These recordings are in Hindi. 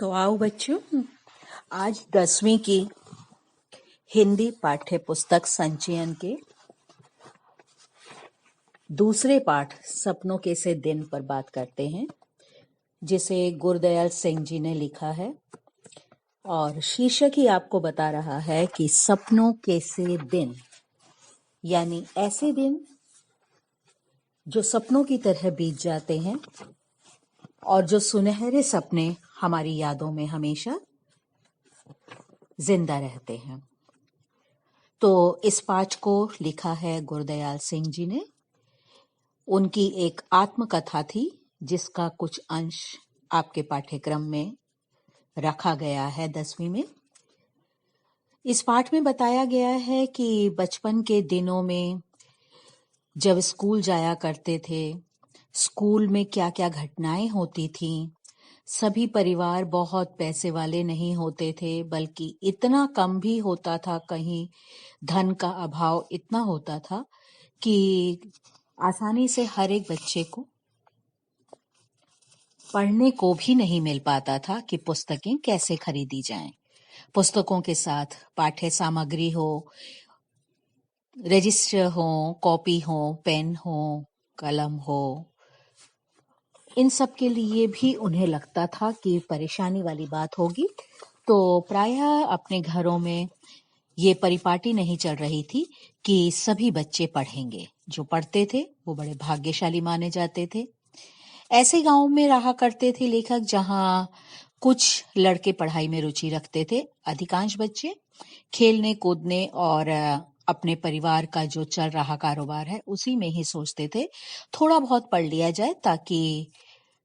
तो आओ बच्चों, आज 10वीं की हिंदी पाठ्य पुस्तक संचयन के दूसरे पाठ सपनों के से दिन पर बात करते हैं, जिसे गुरदयाल सिंह जी ने लिखा है। और शीर्षक ही आपको बता रहा है कि सपनों के से दिन, यानी ऐसे दिन जो सपनों की तरह बीत जाते हैं और जो सुनहरे सपने हमारी यादों में हमेशा जिंदा रहते हैं। तो इस पाठ को लिखा है गुरदयाल सिंह जी ने। उनकी एक आत्मकथा थी जिसका कुछ अंश आपके पाठ्यक्रम में रखा गया है 10वीं में। इस पाठ में बताया गया है कि बचपन के दिनों में जब स्कूल जाया करते थे, स्कूल में क्या क्या घटनाएं होती थीं। सभी परिवार बहुत पैसे वाले नहीं होते थे, बल्कि इतना कम भी होता था, कहीं धन का अभाव इतना होता था कि आसानी से हर एक बच्चे को पढ़ने को भी नहीं मिल पाता था कि पुस्तकें कैसे खरीदी जाएं। पुस्तकों के साथ पाठ्य सामग्री हो, रजिस्टर हो, कॉपी हो, पेन हो, कलम हो, इन सब के लिए भी उन्हें लगता था कि परेशानी वाली बात होगी। तो प्रायः अपने घरों में ये परिपाटी नहीं चल रही थी कि सभी बच्चे पढ़ेंगे। जो पढ़ते थे वो बड़े भाग्यशाली माने जाते थे। ऐसे गांव में रहा करते थे लेखक जहां कुछ लड़के पढ़ाई में रुचि रखते थे। अधिकांश बच्चे खेलने कूदने और अपने परिवार का जो चल रहा कारोबार है उसी में ही सोचते थे थोड़ा बहुत पढ़ लिया जाए ताकि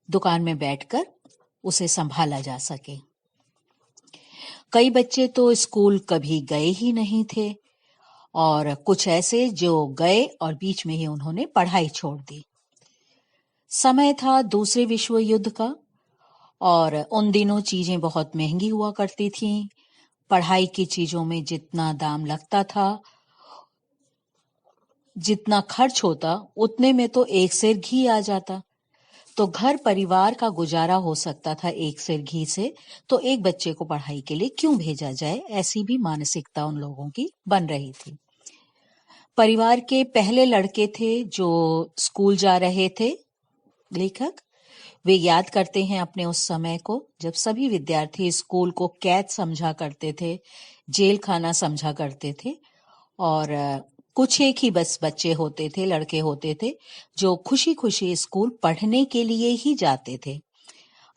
दुकान में बैठकर उसे संभाला जा सके। कई बच्चे तो स्कूल कभी गए ही नहीं थे और कुछ ऐसे जो गए और बीच में ही उन्होंने पढ़ाई छोड़ दी। समय था दूसरे विश्व युद्ध का और उन दिनों चीजें बहुत महंगी हुआ करती थीं। पढ़ाई की चीजों में जितना दाम लगता था, जितना खर्च होता, उतने में तो एक सेर घी आ जाता। तो घर परिवार का गुजारा हो सकता था एक सेर घी से, तो एक बच्चे को पढ़ाई के लिए क्यों भेजा जाए, ऐसी भी मानसिकता उन लोगों की बन रही थी। परिवार के पहले लड़के थे जो स्कूल जा रहे थे। लेखक वे याद करते हैं अपने उस समय को जब सभी विद्यार्थी स्कूल को कैद समझा करते थे, जेल खाना समझा करते थे और कुछ एक ही बस बच्चे होते थे, लड़के होते थे जो खुशी खुशी स्कूल पढ़ने के लिए ही जाते थे।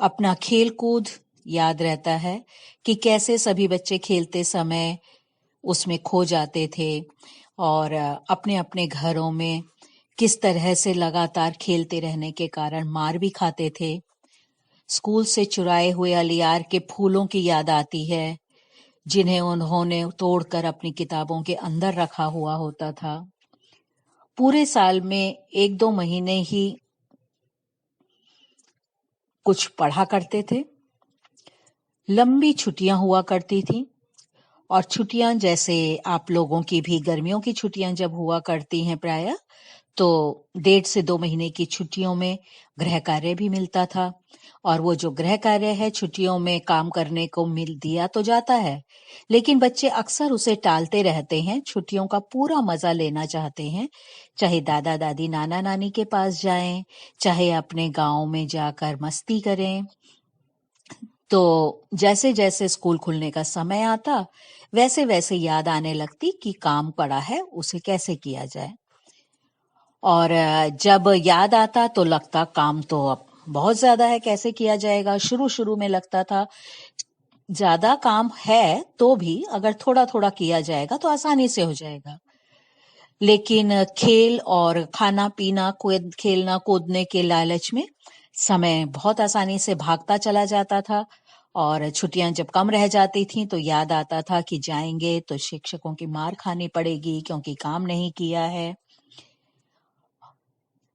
अपना खेल कूद याद रहता है कि कैसे सभी बच्चे खेलते समय उसमें खो जाते थे और अपने अपने घरों में किस तरह से लगातार खेलते रहने के कारण मार भी खाते थे। स्कूल से चुराए हुए अलियार के फूलों की याद आती है जिन्हें उन्होंने तोड़कर अपनी किताबों के अंदर रखा हुआ होता था। पूरे साल में 1-2 महीने ही कुछ पढ़ा करते थे। लंबी छुट्टियां हुआ करती थी और छुट्टियां जैसे आप लोगों की भी गर्मियों की छुट्टियां जब हुआ करती हैं प्रायः, तो 1.5 से 2 महीने की छुट्टियों में गृह कार्य भी मिलता था। और वो जो गृह कार्य है छुट्टियों में काम करने को मिल दिया तो जाता है, लेकिन बच्चे अक्सर उसे टालते रहते हैं। छुट्टियों का पूरा मजा लेना चाहते हैं, चाहे दादा दादी नाना नानी के पास जाएं, चाहे अपने गांव में जाकर मस्ती करें। तो जैसे जैसे स्कूल खुलने का समय आता वैसे वैसे याद आने लगती कि काम पड़ा है, उसे कैसे किया जाए। और जब याद आता तो लगता काम तो अब बहुत ज्यादा है, कैसे किया जाएगा। शुरू शुरू में लगता था ज्यादा काम है तो भी अगर थोड़ा थोड़ा किया जाएगा तो आसानी से हो जाएगा। लेकिन खेल और खाना पीना खेलना कूदने के लालच में समय बहुत आसानी से भागता चला जाता था और छुट्टियां जब कम रह जाती थीं तो याद आता था कि जाएंगे तो शिक्षकों की मार खानी पड़ेगी क्योंकि काम नहीं किया है।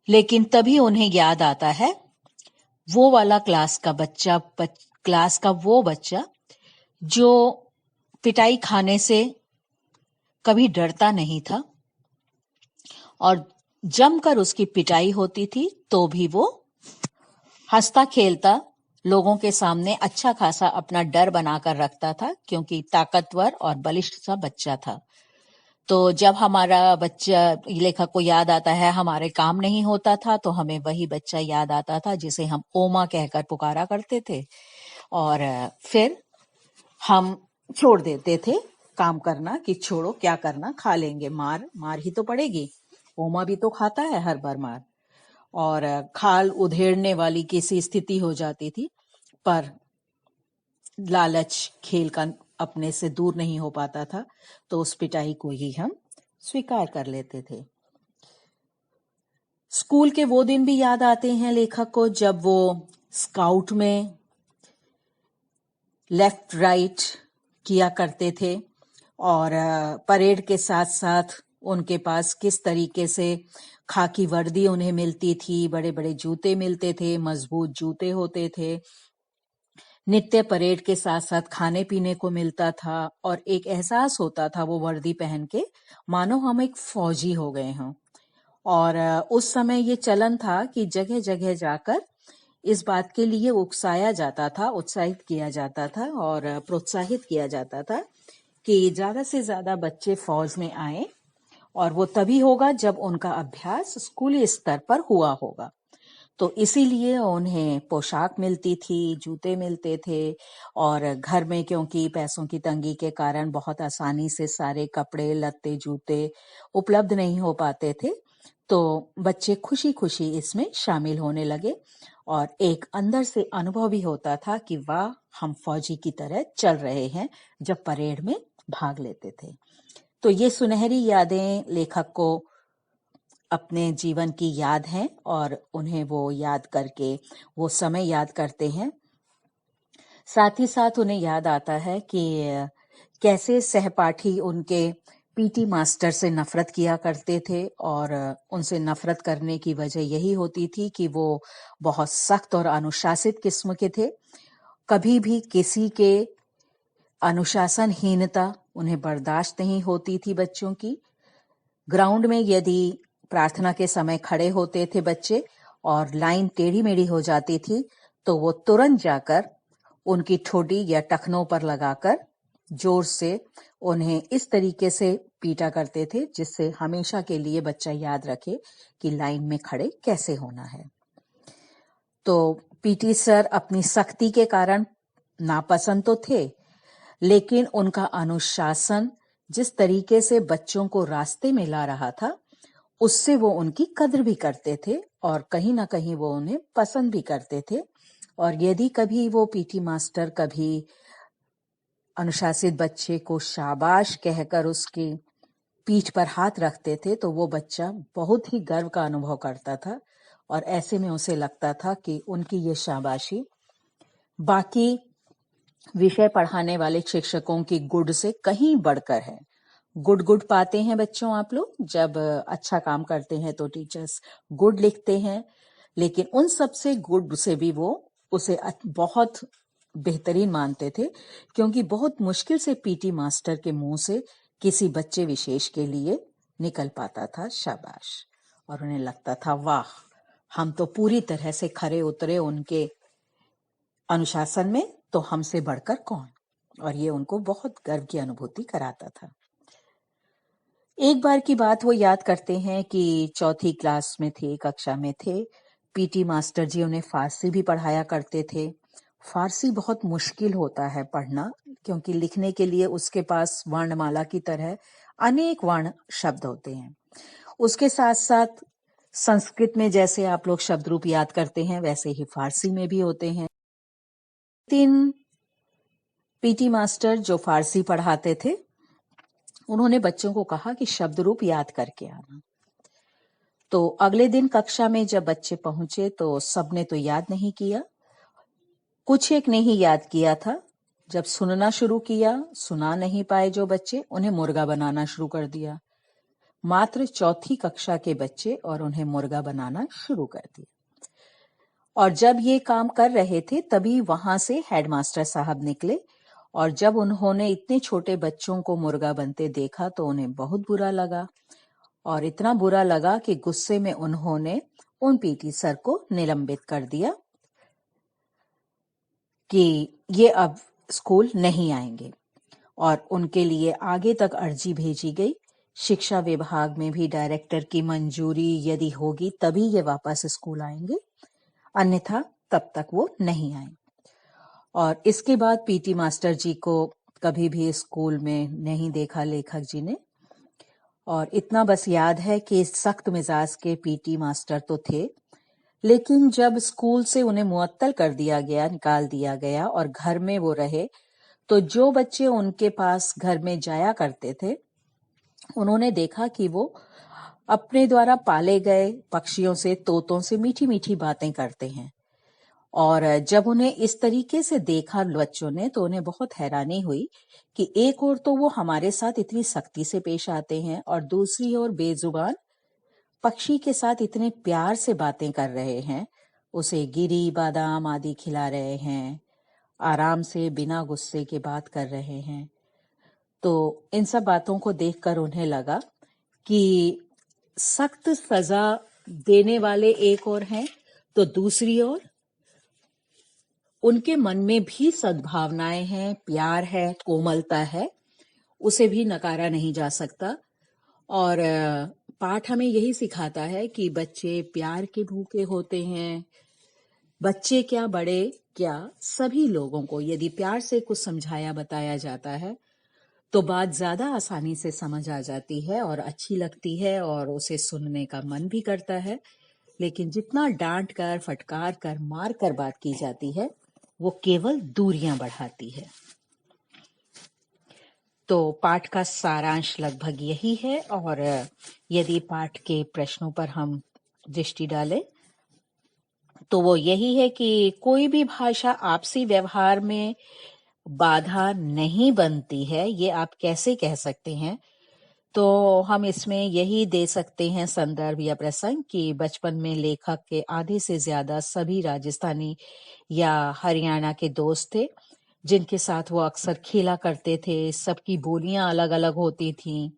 लेकिन तभी उन्हें याद आता है वो वाला क्लास का वो बच्चा जो पिटाई खाने से कभी डरता नहीं था और जमकर उसकी पिटाई होती थी तो भी वो हंसता खेलता लोगों के सामने अच्छा खासा अपना डर बनाकर रखता था, क्योंकि ताकतवर और बलिष्ठ सा बच्चा था। तो जब हमारा बच्चा, लेखक को याद आता है, हमारे काम नहीं होता था, तो हमें वही बच्चा याद आता था जिसे हम ओमा कहकर पुकारा करते थे, और फिर हम छोड़ देते थे काम करना कि छोड़ो, क्या करना, खा लेंगे, मार ही तो पड़ेगी, ओमा भी तो खाता है हर बार मार। और खाल उधेड़ने वाली किसी स्थिति हो जाती थी, पर लालच खेल का अपने से दूर नहीं हो पाता था, तो उस पिटाई को ही हम स्वीकार कर लेते थे। स्कूल के वो दिन भी याद आते हैं लेखक को जब वो स्काउट में लेफ्ट राइट किया करते थे, और परेड के साथ साथ उनके पास किस तरीके से खाकी वर्दी उन्हें मिलती थी, बड़े बड़े जूते मिलते थे, मजबूत जूते होते थे, नित्य परेड के साथ साथ खाने पीने को मिलता था, और एक एहसास होता था वो वर्दी पहन के मानो हम एक फौजी हो गए हों। और उस समय ये चलन था कि जगह जगह जाकर इस बात के लिए उकसाया जाता था, उत्साहित किया जाता था और प्रोत्साहित किया जाता था कि ज्यादा से ज्यादा बच्चे फौज में आए, और वो तभी होगा जब उनका अभ्यास स्कूली स्तर पर हुआ होगा। तो इसीलिए उन्हें पोशाक मिलती थी, जूते मिलते थे, और घर में क्योंकि पैसों की तंगी के कारण बहुत आसानी से सारे कपड़े लत्ते जूते उपलब्ध नहीं हो पाते थे, तो बच्चे खुशी खुशी इसमें शामिल होने लगे, और एक अंदर से अनुभव भी होता था कि वाह, हम फौजी की तरह चल रहे हैं जब परेड में भाग लेते थे। तो ये सुनहरी यादें लेखक को अपने जीवन की याद हैं, और उन्हें वो याद करके वो समय याद करते हैं। साथ ही साथ उन्हें याद आता है कि कैसे सहपाठी उनके पीटी मास्टर से नफरत किया करते थे, और उनसे नफरत करने की वजह यही होती थी कि वो बहुत सख्त और अनुशासित किस्म के थे। कभी भी किसी के अनुशासनहीनता उन्हें बर्दाश्त नहीं होती थी बच्चों की। ग्राउंड में यदि प्रार्थना के समय खड़े होते थे बच्चे और लाइन टेढ़ी मेढ़ी हो जाती थी, तो वो तुरंत जाकर उनकी ठोडी या टखनों पर लगाकर जोर से उन्हें इस तरीके से पीटा करते थे जिससे हमेशा के लिए बच्चा याद रखे कि लाइन में खड़े कैसे होना है। तो पीटी सर अपनी सख्ती के कारण नापसंद तो थे, लेकिन उनका अनुशासन जिस तरीके से बच्चों को रास्ते में ला रहा था, उससे वो उनकी कद्र भी करते थे, और कहीं ना कहीं वो उन्हें पसंद भी करते थे। और यदि कभी वो पीटी मास्टर कभी अनुशासित बच्चे को शाबाश कहकर उसकी पीठ पर हाथ रखते थे, तो वो बच्चा बहुत ही गर्व का अनुभव करता था, और ऐसे में उसे लगता था कि उनकी ये शाबाशी बाकी विषय पढ़ाने वाले शिक्षकों की गुड से कहीं बढ़कर है। गुड पाते हैं बच्चों आप लोग, जब अच्छा काम करते हैं तो टीचर्स गुड लिखते हैं, लेकिन उन सब से गुड से भी वो उसे बहुत बेहतरीन मानते थे, क्योंकि बहुत मुश्किल से पीटी मास्टर के मुंह से किसी बच्चे विशेष के लिए निकल पाता था शाबाश, और उन्हें लगता था वाह, हम तो पूरी तरह से खरे उतरे उनके अनुशासन में, तो हमसे बढ़कर कौन। और ये उनको बहुत गर्व की अनुभूति कराता था। एक बार की बात वो याद करते हैं कि चौथी क्लास में थे, कक्षा में थे, पीटी मास्टर जी उन्हें फारसी भी पढ़ाया करते थे। फारसी बहुत मुश्किल होता है पढ़ना, क्योंकि लिखने के लिए उसके पास वर्णमाला की तरह अनेक वर्ण शब्द होते हैं। उसके साथ साथ संस्कृत में जैसे आप लोग शब्द रूप याद करते हैं, वैसे ही फारसी में भी होते हैं। 3 पीटी मास्टर जो फारसी पढ़ाते थे, उन्होंने बच्चों को कहा कि शब्द रूप याद करके आना। तो अगले दिन कक्षा में जब बच्चे पहुंचे तो सबने तो याद नहीं किया, कुछ एक ने ही याद किया था। जब सुनना शुरू किया, सुना नहीं पाए जो बच्चे, उन्हें मुर्गा बनाना शुरू कर दिया। मात्र चौथी कक्षा के बच्चे, और उन्हें मुर्गा बनाना शुरू कर दिया। और जब ये काम कर रहे थे तभी वहां से हेडमास्टर साहब निकले, और जब उन्होंने इतने छोटे बच्चों को मुर्गा बनते देखा तो उन्हें बहुत बुरा लगा, और इतना बुरा लगा कि गुस्से में उन्होंने उन पीटी सर को निलंबित कर दिया। कि ये अब स्कूल नहीं आएंगे और उनके लिए आगे तक अर्जी भेजी गई। शिक्षा विभाग में भी डायरेक्टर की मंजूरी यदि होगी तभी ये वापस स्कूल आएंगे, अन्यथा तब तक वो नहीं आए। और इसके बाद पीटी मास्टर जी को कभी भी स्कूल में नहीं देखा लेखक जी ने। और इतना बस याद है कि सख्त मिजाज के पीटी मास्टर तो थे, लेकिन जब स्कूल से उन्हें मुअत्तल कर दिया गया, निकाल दिया गया और घर में वो रहे, तो जो बच्चे उनके पास घर में जाया करते थे उन्होंने देखा कि वो अपने द्वारा पाले गए पक्षियों से, तोतों से मीठी मीठी बातें करते हैं। और जब उन्हें इस तरीके से देखा बच्चों ने तो उन्हें बहुत हैरानी हुई कि एक ओर तो वो हमारे साथ इतनी सख्ती से पेश आते हैं और दूसरी ओर बेजुबान पक्षी के साथ इतने प्यार से बातें कर रहे हैं, उसे गिरी बादाम आदि खिला रहे हैं, आराम से बिना गुस्से के बात कर रहे हैं। तो इन सब बातों को देखकर उन्हें लगा कि सख्त सजा देने वाले एक और हैं, तो दूसरी ओर उनके मन में भी सद्भावनाएं हैं, प्यार है, कोमलता है, उसे भी नकारा नहीं जा सकता। और पाठ हमें यही सिखाता है कि बच्चे प्यार के भूखे होते हैं। बच्चे क्या, बड़े क्या, सभी लोगों को यदि प्यार से कुछ समझाया बताया जाता है तो बात ज्यादा आसानी से समझ आ जाती है और अच्छी लगती है और उसे सुनने का मन भी करता है। लेकिन जितना डांट कर, फटकार कर, मार कर बात की जाती है वो केवल दूरियां बढ़ाती है। तो पाठ का सारांश लगभग यही है। और यदि पाठ के प्रश्नों पर हम दृष्टि डालें तो वो यही है कि कोई भी भाषा आपसी व्यवहार में बाधा नहीं बनती है, ये आप कैसे कह सकते हैं? तो हम इसमें यही दे सकते हैं संदर्भ या प्रसंग कि बचपन में लेखक के आधे से ज्यादा सभी राजस्थानी या हरियाणा के दोस्त थे जिनके साथ वो अक्सर खेला करते थे। सबकी बोलियां अलग अलग होती थीं,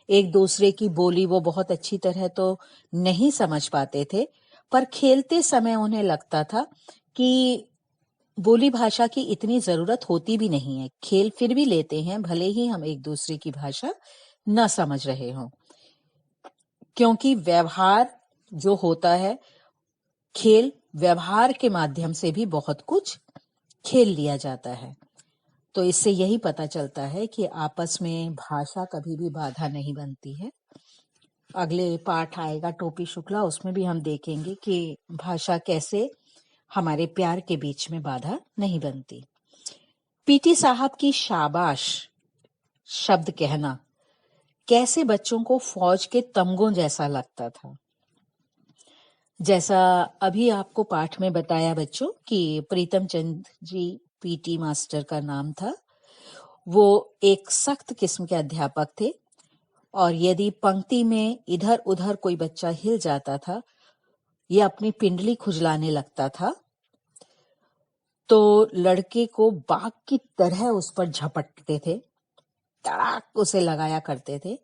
एक दूसरे की बोली वो बहुत अच्छी तरह तो नहीं समझ पाते थे, पर खेलते समय उन्हें लगता था कि बोली भाषा की इतनी जरूरत होती भी नहीं है, खेल फिर भी लेते हैं भले ही हम एक दूसरे की भाषा न समझ रहे हों, क्योंकि व्यवहार जो होता है, खेल व्यवहार के माध्यम से भी बहुत कुछ खेल लिया जाता है। तो इससे यही पता चलता है कि आपस में भाषा कभी भी बाधा नहीं बनती है। अगले पाठ आएगा टोपी शुक्ला, उसमें भी हम देखेंगे कि भाषा कैसे हमारे प्यार के बीच में बाधा नहीं बनती। पीटी साहब की शाबाश शब्द कहना कैसे बच्चों को फौज के तमगों जैसा लगता था। जैसा अभी आपको पाठ में बताया बच्चों कि प्रीतम चंद जी पीटी मास्टर का नाम था, वो एक सख्त किस्म के अध्यापक थे और यदि पंक्ति में इधर उधर कोई बच्चा हिल जाता था या अपनी पिंडली खुजलाने लगता था तो लड़के को बाघ की तरह उस पर झपटते थे, तड़ाक उसे लगाया करते थे।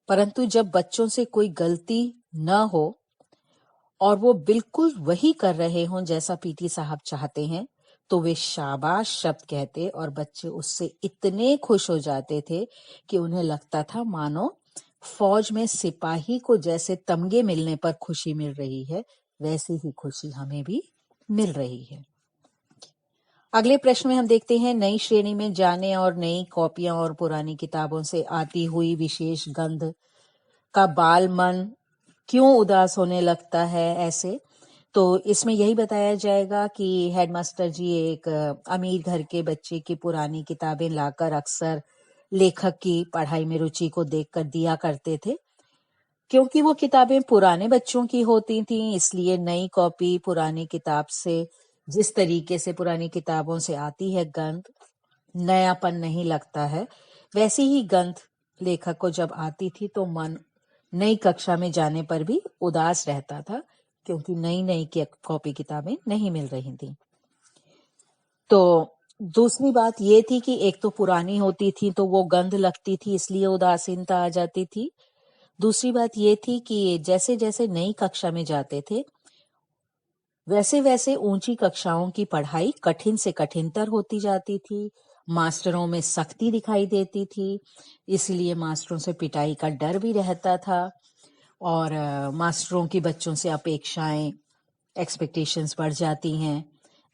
परंतु जब बच्चों से कोई गलती न हो और वो बिल्कुल वही कर रहे हों जैसा पीटी साहब चाहते हैं तो वे शाबाश शब्द कहते और बच्चे उससे इतने खुश हो जाते थे कि उन्हें लगता था मानो फौज में सिपाही को जैसे तमगे मिलने पर खुशी मिल रही है, वैसी ही खुशी हमें भी मिल रही है। अगले प्रश्न में हम देखते हैं, नई श्रेणी में जाने और नई कॉपियां और पुरानी किताबों से आती हुई विशेष गंध का बाल मन क्यों उदास होने लगता है ऐसे। तो इसमें यही बताया जाएगा कि हेडमास्टर जी एक अमीर घर के बच्चे की पुरानी किताबें लाकर अक्सर लेखक की पढ़ाई में रुचि को देखकर दिया करते थे। क्योंकि वो किताबें पुराने बच्चों की होती थीं, इसलिए नई कॉपी पुरानी किताब से जिस तरीके से पुरानी किताबों से आती है गंध, नयापन नहीं लगता है, वैसी ही गंध लेखक को जब आती थी तो मन नई कक्षा में जाने पर भी उदास रहता था, क्योंकि नई नई कॉपी किताबें नहीं मिल रही थी। तो दूसरी बात ये थी कि एक तो पुरानी होती थी तो वो गंध लगती थी, इसलिए उदासीनता आ जाती थी। दूसरी बात ये थी कि जैसे जैसे नई कक्षा में जाते थे वैसे वैसे ऊंची कक्षाओं की पढ़ाई कठिन से कठिनतर होती जाती थी। मास्टरों में सख्ती दिखाई देती थी, इसलिए मास्टरों से पिटाई का डर भी रहता था। और मास्टरों की बच्चों से अपेक्षाएं, एक्सपेक्टेशंस बढ़ जाती हैं।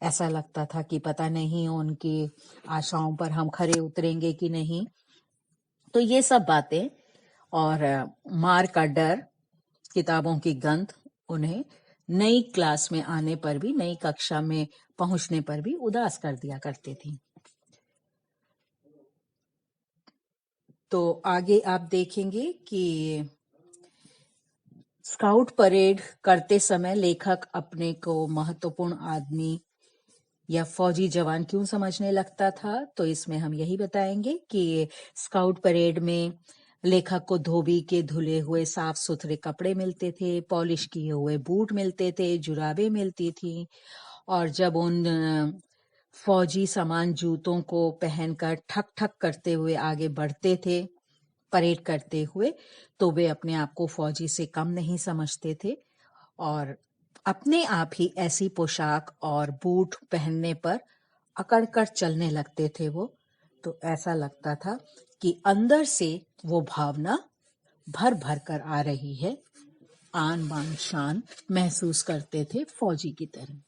ऐसा लगता था कि पता नहीं उनकी आशाओं पर हम खरे उतरेंगे कि नहीं। तो ये सब बातें और मार का डर, किताबों की गंध उन्हें नई क्लास में आने पर भी, नई कक्षा में पहुंचने पर भी उदास कर दिया करती थी। तो आगे आप देखेंगे कि स्काउट परेड करते समय लेखक अपने को महत्वपूर्ण आदमी या फौजी जवान क्यों समझने लगता था, तो इसमें हम यही बताएंगे कि स्काउट परेड में लेखक को धोबी के धुले हुए साफ सुथरे कपड़े मिलते थे, पॉलिश किए हुए बूट मिलते थे, जुराबें मिलती थी। और जब उन फौजी समान जूतों को पहनकर ठक ठक करते हुए आगे बढ़ते थे परेड करते हुए, तो वे अपने आप को फौजी से कम नहीं समझते थे और अपने आप ही ऐसी पोशाक और बूट पहनने पर अकड़कर चलने लगते थे वो। तो ऐसा लगता था कि अंदर से वो भावना भर भर कर आ रही है, आन बान शान महसूस करते थे फौजी की तरह।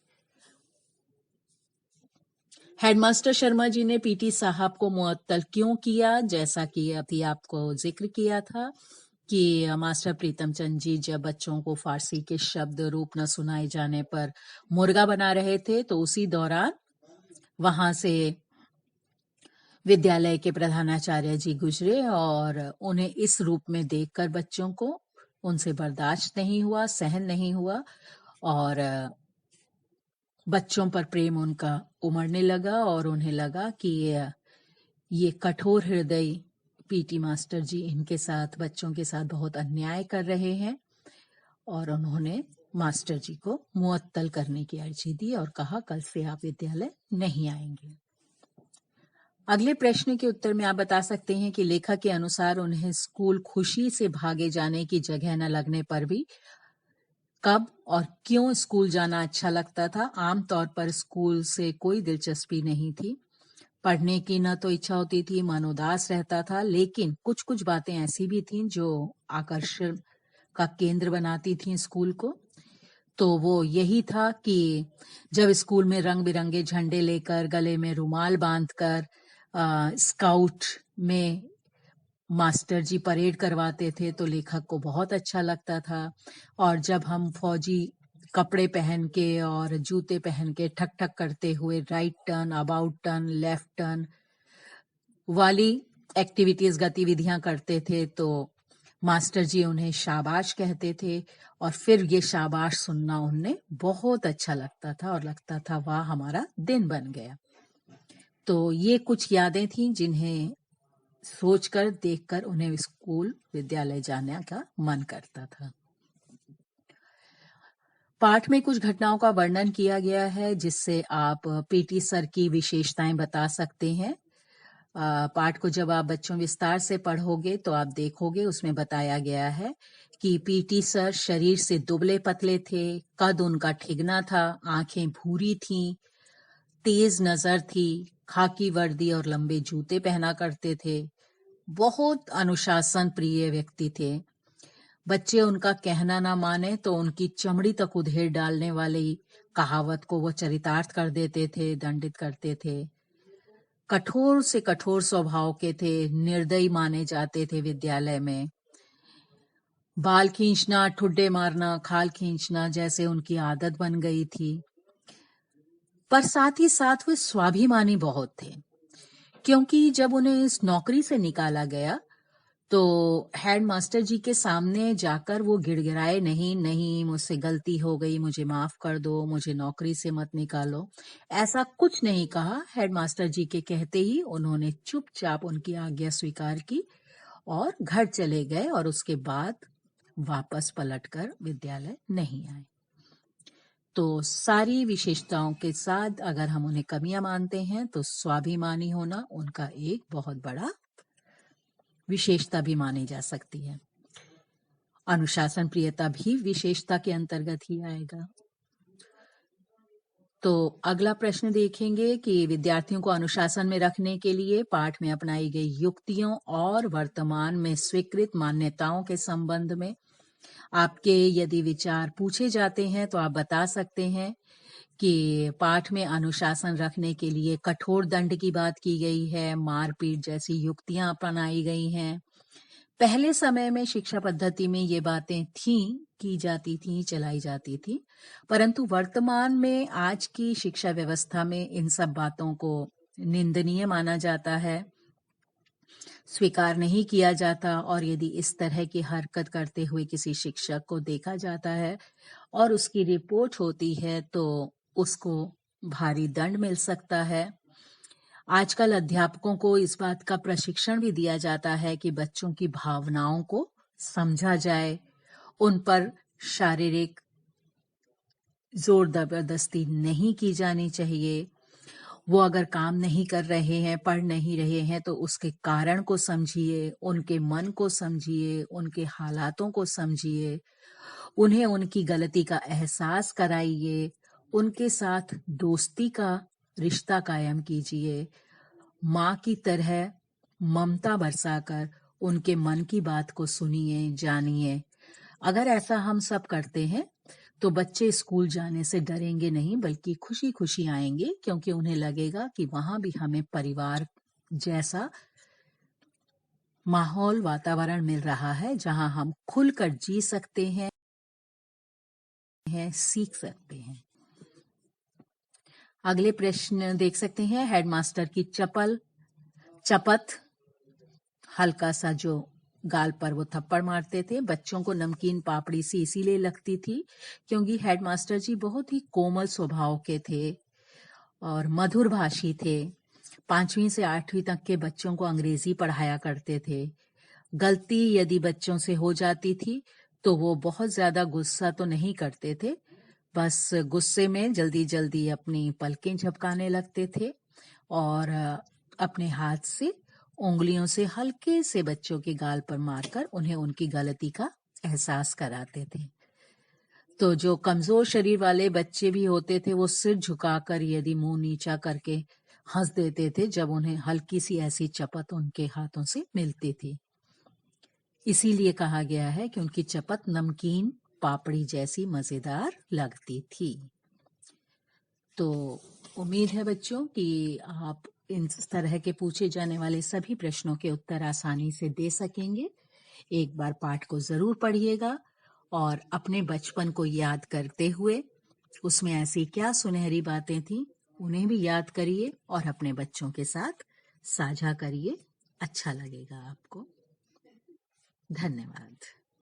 हेडमास्टर शर्मा जी ने पीटी साहब को मुअत्तल क्यों किया, जैसा कि अभी आपको जिक्र किया था कि मास्टर प्रीतम चंद जी जब बच्चों को फारसी के शब्द रूप न सुनाए जाने पर मुर्गा बना रहे थे, तो उसी दौरान वहां से विद्यालय के प्रधानाचार्य जी गुजरे और उन्हें इस रूप में देखकर बच्चों को उनसे बर्दाश्त नहीं हुआ, सहन नहीं हुआ और बच्चों पर प्रेम उनका उमड़ने लगा और उन्हें लगा कि ये कठोर हृदय पीटी मास्टर जी इनके साथ, बच्चों के साथ बहुत अन्याय कर रहे हैं और उन्होंने मास्टर जी को मुअत्तल करने की अर्जी दी और कहा कल से आप विद्यालय नहीं आएंगे। अगले प्रश्न के उत्तर में आप बता सकते हैं कि लेखक के अनुसार उन्हें स्कूल खुशी से भागे जाने की जगह न लगने पर भी कब और क्यों स्कूल जाना अच्छा लगता था। आमतौर पर स्कूल से कोई दिलचस्पी नहीं थी, पढ़ने की न तो इच्छा होती थी, मन उदास रहता था, लेकिन कुछ कुछ बातें ऐसी भी थीं जो आकर्षण का केंद्र बनाती थीं स्कूल को। तो वो यही था कि जब स्कूल में रंग बिरंगे झंडे लेकर, गले में रुमाल बांधकर स्काउट में मास्टर जी परेड करवाते थे तो लेखक को बहुत अच्छा लगता था। और जब हम फौजी कपड़े पहन के और जूते पहन के ठक ठक करते हुए right turn, about turn, left turn वाली एक्टिविटीज, गतिविधियां करते थे तो मास्टर जी उन्हें शाबाश कहते थे और फिर ये शाबाश सुनना उन्हें बहुत अच्छा लगता था और लगता था वाह हमारा दिन बन गया। तो ये कुछ यादें थीं जिन्हें सोचकर, देखकर उन्हें स्कूल, विद्यालय जाने का मन करता था। पाठ में कुछ घटनाओं का वर्णन किया गया है जिससे आप पीटी सर की विशेषताएं बता सकते हैं। पाठ को जब आप बच्चों विस्तार से पढ़ोगे तो आप देखोगे उसमें बताया गया है कि पीटी सर शरीर से दुबले पतले थे, कद उनका ठिगना था, आंखें भूरी थीं, तेज नजर थी, खाकी वर्दी और लंबे जूते पहना करते थे, बहुत अनुशासन प्रिय व्यक्ति थे। बच्चे उनका कहना ना माने तो उनकी चमड़ी तक उधेड़ डालने वाली कहावत को वो चरितार्थ कर देते थे, दंडित करते थे। कठोर से कठोर स्वभाव के थे, निर्दयी माने जाते थे विद्यालय में। बाल खींचना, ठुड्डे मारना, खाल खींचना जैसे उनकी आदत बन गई थी। पर साथ ही साथ वे स्वाभिमानी बहुत थे, क्योंकि जब उन्हें इस नौकरी से निकाला गया तो हेड मास्टर जी के सामने जाकर वो गिड़गिड़ाए नहीं, नहीं मुझसे गलती हो गई, मुझे माफ कर दो, मुझे नौकरी से मत निकालो, ऐसा कुछ नहीं कहा। हेड मास्टर जी के कहते ही उन्होंने चुपचाप उनकी आज्ञा स्वीकार की और घर चले गए और उसके बाद वापस पलटकर विद्यालय नहीं आए। तो सारी विशेषताओं के साथ अगर हम उन्हें कमियां मानते हैं तो स्वाभिमानी होना उनका एक बहुत बड़ा विशेषता भी मानी जा सकती है। अनुशासन प्रियता भी विशेषता के अंतर्गत ही आएगा। तो अगला प्रश्न देखेंगे कि विद्यार्थियों को अनुशासन में रखने के लिए पाठ में अपनाई गई युक्तियों और वर्तमान में स्वीकृत मान्यताओं के संबंध में आपके यदि विचार पूछे जाते हैं तो आप बता सकते हैं कि पाठ में अनुशासन रखने के लिए कठोर दंड की बात की गई है, मारपीट जैसी युक्तियां अपनाई गई हैं। पहले समय में शिक्षा पद्धति में ये बातें की जाती थी, चलाई जाती थी, परंतु वर्तमान में आज की शिक्षा व्यवस्था में इन सब बातों को निंदनीय माना जाता है, स्वीकार नहीं किया जाता। और यदि इस तरह की हरकत करते हुए किसी शिक्षक को देखा जाता है और उसकी रिपोर्ट होती है तो उसको भारी दंड मिल सकता है। आजकल अध्यापकों को इस बात का प्रशिक्षण भी दिया जाता है कि बच्चों की भावनाओं को समझा जाए, उन पर शारीरिक जोर जबरदस्ती नहीं की जानी चाहिए। वो अगर काम नहीं कर रहे हैं, पढ़ नहीं रहे हैं तो उसके कारण को समझिए, उनके मन को समझिए, उनके हालातों को समझिए, उन्हें उनकी गलती का एहसास कराइए, उनके साथ दोस्ती का रिश्ता कायम कीजिए, माँ की तरह ममता बरसाकर उनके मन की बात को सुनिए, जानिए। अगर ऐसा हम सब करते हैं तो बच्चे स्कूल जाने से डरेंगे नहीं बल्कि खुशी खुशी आएंगे, क्योंकि उन्हें लगेगा कि वहां भी हमें परिवार जैसा माहौल, वातावरण मिल रहा है जहां हम खुलकर जी सकते हैं, सीख सकते हैं। अगले प्रश्न देख सकते हैं, हेडमास्टर की चपत, हल्का सा जो गाल पर वो थप्पड़ मारते थे। बच्चों को नमकीन पापड़ी सी इसीलिए लगती थी क्योंकि हेडमास्टर जी बहुत ही कोमल स्वभाव के थे और मधुर भाषी थे। 5वीं से 8वीं तक के बच्चों को अंग्रेजी पढ़ाया करते थे। गलती यदि बच्चों से हो जाती थी तो वो बहुत ज्यादा गुस्सा तो नहीं करते थे, बस गुस्से में जल्दी जल्दी अपनी पलकें झपकाने लगते थे और अपने हाथ से उंगलियों से हल्के से बच्चों के गाल पर मारकर उन्हें उनकी गलती का एहसास कराते थे। तो जो कमजोर शरीर वाले बच्चे भी होते थे वो सिर झुकाकर यदि मुंह नीचा करके हंस देते थे जब उन्हें हल्की सी ऐसी चपत उनके हाथों से मिलती थी। इसीलिए कहा गया है कि उनकी चपत नमकीन पापड़ी जैसी मजेदार लगती थी। तो उम्मीद है बच्चों कि आप इन तरह के पूछे जाने वाले सभी प्रश्नों के उत्तर आसानी से दे सकेंगे। एक बार पाठ को जरूर पढ़िएगा और अपने बचपन को याद करते हुए उसमें ऐसी क्या सुनहरी बातें थी उन्हें भी याद करिए और अपने बच्चों के साथ साझा करिए। अच्छा लगेगा आपको। धन्यवाद।